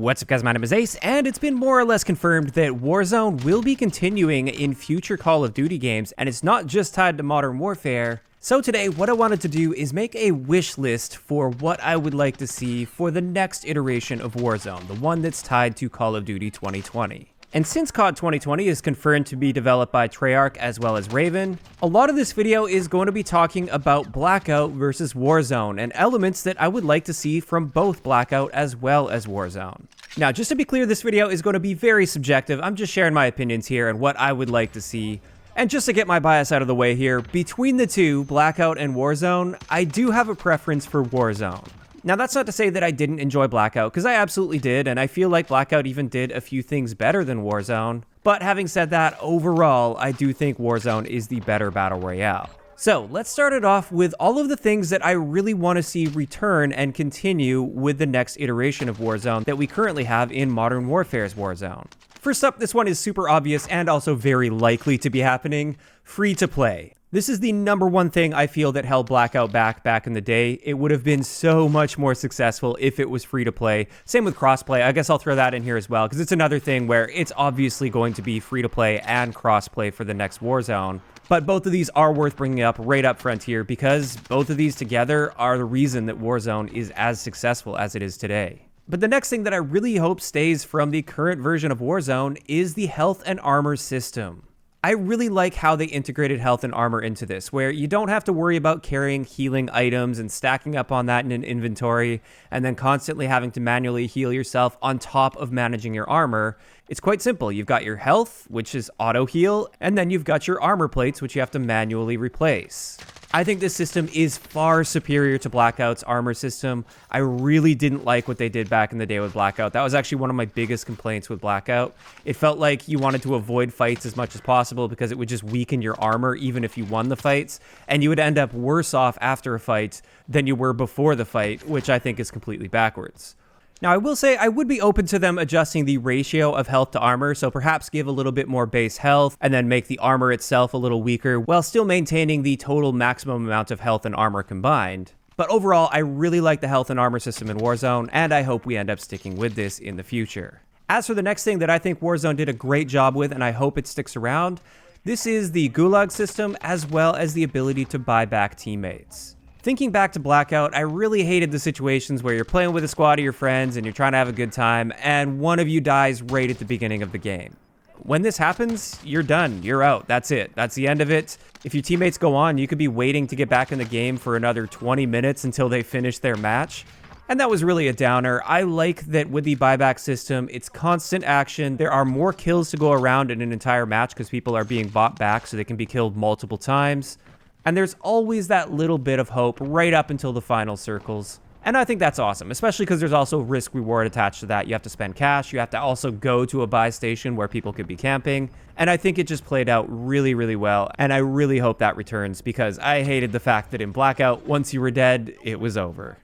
What's up guys, my name is Ace, and it's been more or less confirmed that Warzone will be continuing in future Call of Duty games, and it's not just tied to Modern Warfare. So today, what I wanted to do is make a wish list for what I would like to see for the next iteration of Warzone, the one that's tied to Call of Duty 2020. And since CoD 2020 is confirmed to be developed by Treyarch as well as Raven, a lot of this video is going to be talking about Blackout versus Warzone and elements that I would like to see from both Blackout as well as Warzone. Now, just to be clear, this video is going to be very subjective. I'm just sharing my opinions here and what I would like to see. And just to get my bias out of the way here, between the two, Blackout and Warzone, I do have a preference for Warzone. Now, that's not to say that I didn't enjoy Blackout, because I absolutely did, and I feel like Blackout even did a few things better than Warzone. But having said that, overall, I do think Warzone is the better Battle Royale. So, let's start it off with all of the things that I really want to see return and continue with the next iteration of Warzone that we currently have in Modern Warfare's Warzone. First up, this one is super obvious and also very likely to be happening: free to play. This is the number one thing I feel that held Blackout back in the day. It would have been so much more successful if it was free to play. Same with crossplay. I guess I'll throw that in here as well, because it's another thing where it's obviously going to be free to play and crossplay for the next Warzone. But both of these are worth bringing up right up front here, because both of these together are the reason that Warzone is as successful as it is today. But the next thing that I really hope stays from the current version of Warzone is the health and armor system. I really like how they integrated health and armor into this, where you don't have to worry about carrying healing items and stacking up on that in an inventory, and then constantly having to manually heal yourself on top of managing your armor. It's quite simple. You've got your health, which is auto heal, and then you've got your armor plates, which you have to manually replace. I think this system is far superior to Blackout's armor system. I really didn't like what they did back in the day with Blackout. That was actually one of my biggest complaints with Blackout. It felt like you wanted to avoid fights as much as possible because it would just weaken your armor even if you won the fights, and you would end up worse off after a fight than you were before the fight, which I think is completely backwards. Now, I will say I would be open to them adjusting the ratio of health to armor, so perhaps give a little bit more base health and then make the armor itself a little weaker while still maintaining the total maximum amount of health and armor combined. But overall, I really like the health and armor system in Warzone, and I hope we end up sticking with this in the future. As for the next thing that I think Warzone did a great job with, and I hope it sticks around, this is the Gulag system as well as the ability to buy back teammates. Thinking back to Blackout, I really hated the situations where you're playing with a squad of your friends and you're trying to have a good time, and one of you dies right at the beginning of the game. When this happens, you're done. You're out. That's it. That's the end of it. If your teammates go on, you could be waiting to get back in the game for another 20 minutes until they finish their match. And that was really a downer. I like that with the buyback system, it's constant action. There are more kills to go around in an entire match because people are being bought back so they can be killed multiple times. And there's always that little bit of hope right up until the final circles. And I think that's awesome, especially because there's also risk reward attached to that. You have to spend cash. You have to also go to a buy station where people could be camping. And I think it just played out really, really well. And I really hope that returns, because I hated the fact that in Blackout, once you were dead, it was over.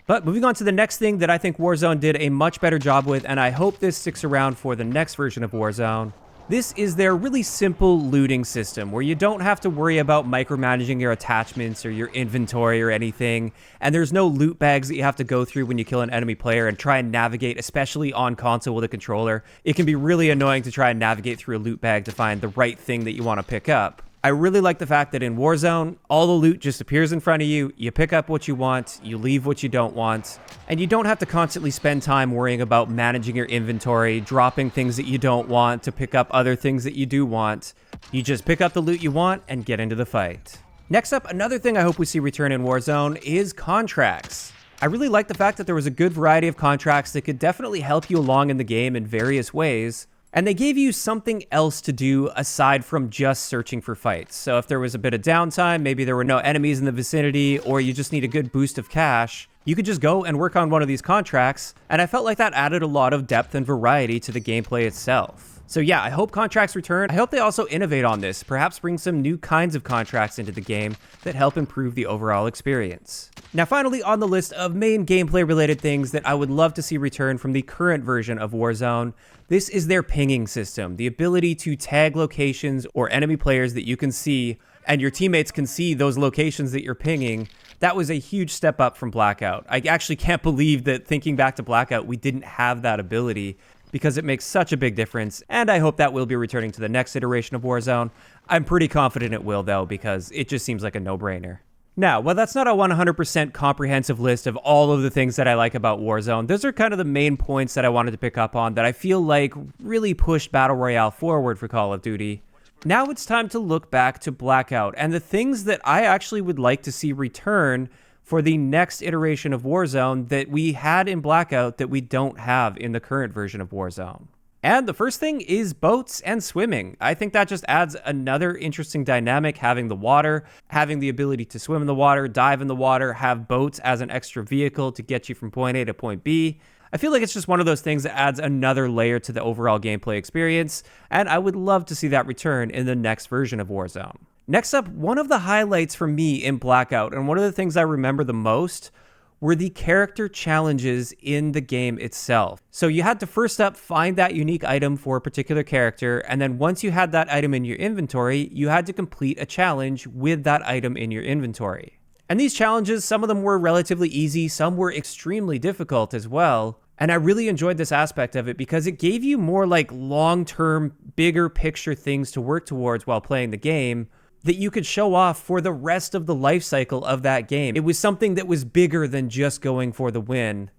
But moving on to the next thing that I think Warzone did a much better job with, and I hope this sticks around for the next version of Warzone. This is their really simple looting system where you don't have to worry about micromanaging your attachments or your inventory or anything, and there's no loot bags that you have to go through when you kill an enemy player and try and navigate, especially on console with a controller. It can be really annoying to try and navigate through a loot bag to find the right thing that you want to pick up. I really like the fact that in Warzone, all the loot just appears in front of you, you pick up what you want, you leave what you don't want, and you don't have to constantly spend time worrying about managing your inventory, dropping things that you don't want to pick up other things that you do want. You just pick up the loot you want and get into the fight. Next up, another thing I hope we see return in Warzone is contracts. I really like the fact that there was a good variety of contracts that could definitely help you along in the game in various ways. And they gave you something else to do aside from just searching for fights. So if there was a bit of downtime, maybe there were no enemies in the vicinity, or you just need a good boost of cash, you could just go and work on one of these contracts. And I felt like that added a lot of depth and variety to the gameplay itself. So yeah, I hope contracts return. I hope they also innovate on this, perhaps bring some new kinds of contracts into the game that help improve the overall experience. Now finally on the list of main gameplay related things that I would love to see return from the current version of Warzone, this is their pinging system, the ability to tag locations or enemy players that you can see, and your teammates can see those locations that you're pinging, That was a huge step up from Blackout. I actually can't believe that, thinking back to Blackout, we didn't have that ability, because it makes such a big difference, and I hope that will be returning to the next iteration of Warzone. I'm pretty confident it will, though, because it just seems like a no-brainer. Now, while that's not a 100% comprehensive list of all of the things that I like about Warzone, those are kind of the main points that I wanted to pick up on that I feel like really pushed Battle Royale forward for Call of Duty. Now it's time to look back to Blackout and the things that I actually would like to see return for the next iteration of Warzone that we had in Blackout that we don't have in the current version of Warzone. And the first thing is boats and swimming. I think that just adds another interesting dynamic, having the water, having the ability to swim in the water, dive in the water, have boats as an extra vehicle to get you from point A to point B. I feel like it's just one of those things that adds another layer to the overall gameplay experience, and I would love to see that return in the next version of Warzone. Next up, one of the highlights for me in Blackout, and one of the things I remember the most, were the character challenges in the game itself. So you had to first up find that unique item for a particular character, and then once you had that item in your inventory, you had to complete a challenge with that item in your inventory. And these challenges, some of them were relatively easy, some were extremely difficult as well. And I really enjoyed this aspect of it because it gave you more like long-term, bigger picture things to work towards while playing the game that you could show off for the rest of the life cycle of that game. It was something that was bigger than just going for the win.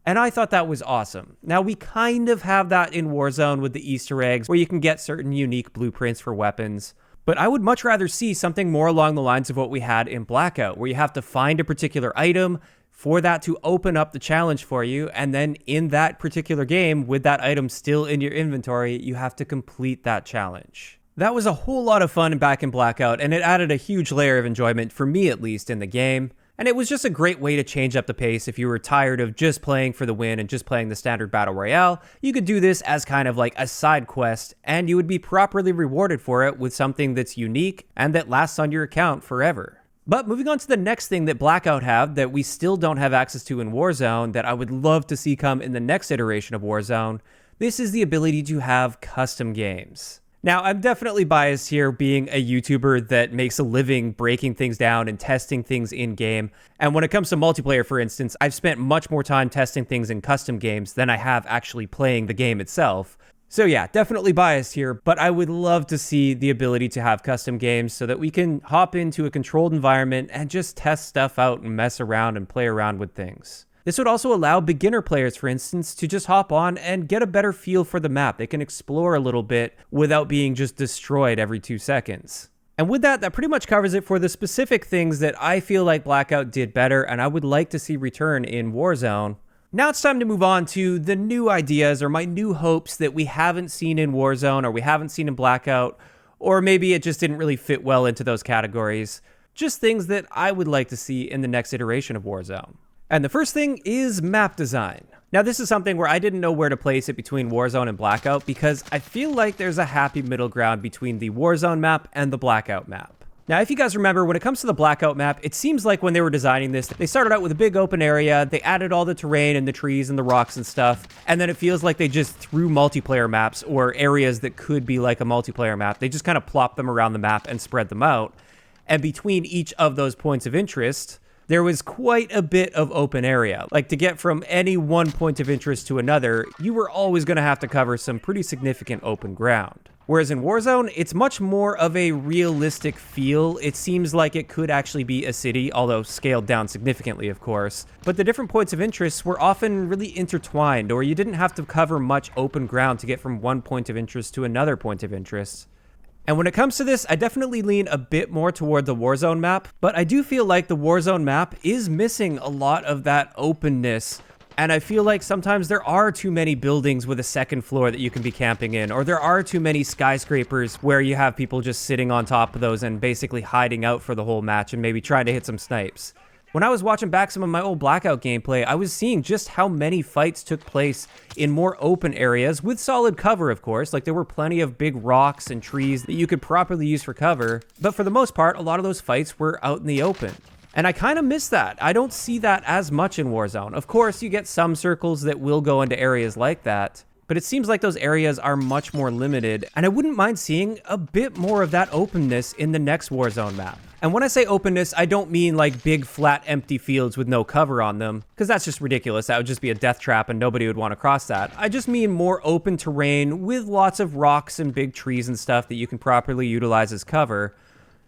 And I thought that was awesome. Now, we kind of have that in Warzone with the Easter eggs, where you can get certain unique blueprints for weapons. But I would much rather see something more along the lines of what we had in Blackout, where you have to find a particular item for that to open up the challenge for you, and then in that particular game, with that item still in your inventory, you have to complete that challenge. That was a whole lot of fun back in Blackout, and it added a huge layer of enjoyment, for me at least, in the game. And it was just a great way to change up the pace if you were tired of just playing for the win and just playing the standard Battle Royale. You could do this as kind of like a side quest, and you would be properly rewarded for it with something that's unique and that lasts on your account forever. But moving on to the next thing that Blackout have that we still don't have access to in Warzone that I would love to see come in the next iteration of Warzone, this is the ability to have custom games. Now, I'm definitely biased here, being a YouTuber that makes a living breaking things down and testing things in-game. And when it comes to multiplayer, for instance, I've spent much more time testing things in custom games than I have actually playing the game itself. So yeah, definitely biased here, but I would love to see the ability to have custom games so that we can hop into a controlled environment and just test stuff out and mess around and play around with things. This would also allow beginner players, for instance, to just hop on and get a better feel for the map. They can explore a little bit without being just destroyed every 2 seconds. And with that, that pretty much covers it for the specific things that I feel like Blackout did better and I would like to see return in Warzone. Now it's time to move on to the new ideas or my new hopes that we haven't seen in Warzone or we haven't seen in Blackout, or maybe it just didn't really fit well into those categories. Just things that I would like to see in the next iteration of Warzone. And the first thing is map design. Now this is something where I didn't know where to place it between Warzone and Blackout because I feel like there's a happy middle ground between the Warzone map and the Blackout map. Now if you guys remember, when it comes to the Blackout map, it seems like when they were designing this, they started out with a big open area, they added all the terrain and the trees and the rocks and stuff, and then it feels like they just threw multiplayer maps or areas that could be like a multiplayer map. They just kind of plopped them around the map and spread them out. And between each of those points of interest, there was quite a bit of open area. Like to get from any one point of interest to another, you were always going to have to cover some pretty significant open ground. Whereas in Warzone, it's much more of a realistic feel. It seems like it could actually be a city, although scaled down significantly, of course. But the different points of interest were often really intertwined, or you didn't have to cover much open ground to get from one point of interest to another point of interest. And when it comes to this, I definitely lean a bit more toward the Warzone map, but I do feel like the Warzone map is missing a lot of that openness. And I feel like sometimes there are too many buildings with a second floor that you can be camping in, or there are too many skyscrapers where you have people just sitting on top of those and basically hiding out for the whole match and maybe trying to hit some snipes. When I was watching back some of my old Blackout gameplay, I was seeing just how many fights took place in more open areas with solid cover, of course. Like there were plenty of big rocks and trees that you could properly use for cover. But for the most part, a lot of those fights were out in the open. And I kind of miss that. I don't see that as much in Warzone. Of course, you get some circles that will go into areas like that, but it seems like those areas are much more limited, and I wouldn't mind seeing a bit more of that openness in the next Warzone map. And when I say openness, I don't mean like big, flat, empty fields with no cover on them, because that's just ridiculous. That would just be a death trap and nobody would want to cross that. I just mean more open terrain with lots of rocks and big trees and stuff that you can properly utilize as cover,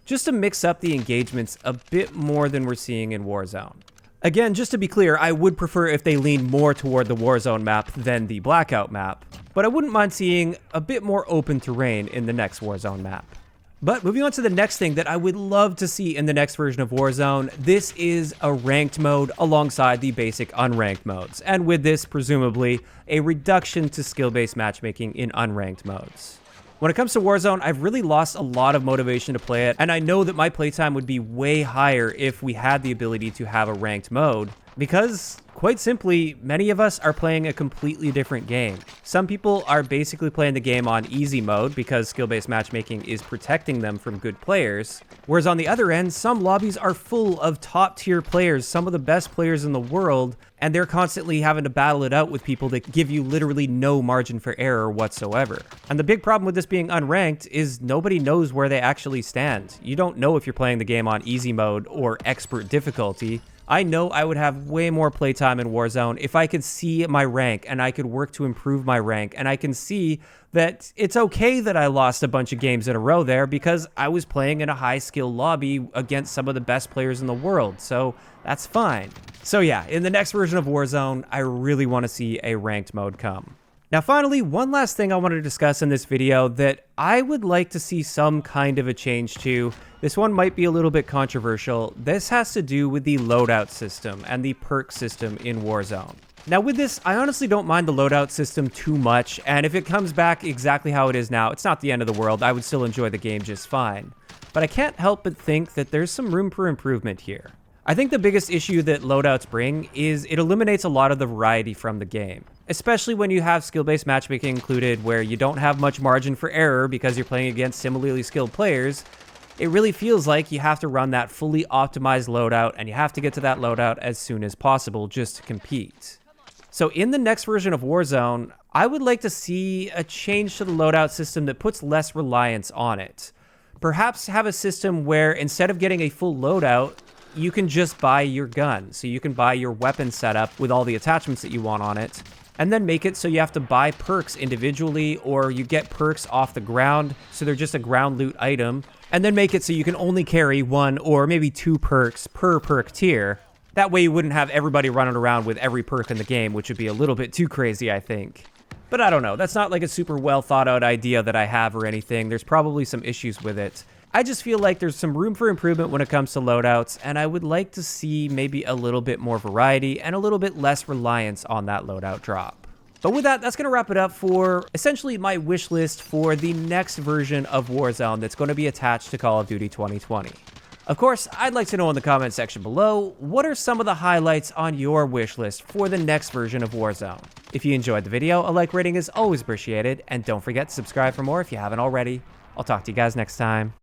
just to mix up the engagements a bit more than we're seeing in Warzone. Again, just to be clear, I would prefer if they lean more toward the Warzone map than the Blackout map, but I wouldn't mind seeing a bit more open terrain in the next Warzone map. But moving on to the next thing that I would love to see in the next version of Warzone, this is a ranked mode alongside the basic unranked modes, and with this, presumably, a reduction to skill-based matchmaking in unranked modes. When it comes to Warzone, I've really lost a lot of motivation to play it, and I know that my playtime would be way higher if we had the ability to have a ranked mode, because, quite simply, many of us are playing a completely different game. Some people are basically playing the game on easy mode because skill-based matchmaking is protecting them from good players, whereas on the other end, some lobbies are full of top-tier players, some of the best players in the world, and they're constantly having to battle it out with people that give you literally no margin for error whatsoever. And the big problem with this being unranked is nobody knows where they actually stand. You don't know if you're playing the game on easy mode or expert difficulty. I know I would have way more playtime in Warzone if I could see my rank and I could work to improve my rank, and I can see that it's okay that I lost a bunch of games in a row there because I was playing in a high skill lobby against some of the best players in the world, so that's fine. So yeah, in the next version of Warzone, I really want to see a ranked mode come. Now finally, one last thing I want to discuss in this video that I would like to see some kind of a change to. This one might be a little bit controversial. This has to do with the loadout system and the perk system in Warzone. Now with this, I honestly don't mind the loadout system too much, and if it comes back exactly how it is now, it's not the end of the world. I would still enjoy the game just fine. But I can't help but think that there's some room for improvement here. I think the biggest issue that loadouts bring is it eliminates a lot of the variety from the game, especially when you have skill-based matchmaking included where you don't have much margin for error because you're playing against similarly skilled players. It really feels like you have to run that fully optimized loadout, and you have to get to that loadout as soon as possible just to compete. So in the next version of Warzone, I would like to see a change to the loadout system that puts less reliance on it. Perhaps have a system where instead of getting a full loadout, you can just buy your gun. So you can buy your weapon setup with all the attachments that you want on it, and then make it so you have to buy perks individually, or you get perks off the ground, so they're just a ground loot item, and then make it so you can only carry one or maybe two perks per perk tier. That way you wouldn't have everybody running around with every perk in the game, which would be a little bit too crazy, I think. But I don't know, that's not like a super well thought out idea that I have or anything. There's probably some issues with it. I just feel like there's some room for improvement when it comes to loadouts, and I would like to see maybe a little bit more variety and a little bit less reliance on that loadout drop. But with that, that's going to wrap it up for essentially my wish list for the next version of Warzone that's going to be attached to Call of Duty 2020. Of course, I'd like to know in the comment section below, what are some of the highlights on your wish list for the next version of Warzone? If you enjoyed the video, a like rating is always appreciated, and don't forget to subscribe for more if you haven't already. I'll talk to you guys next time.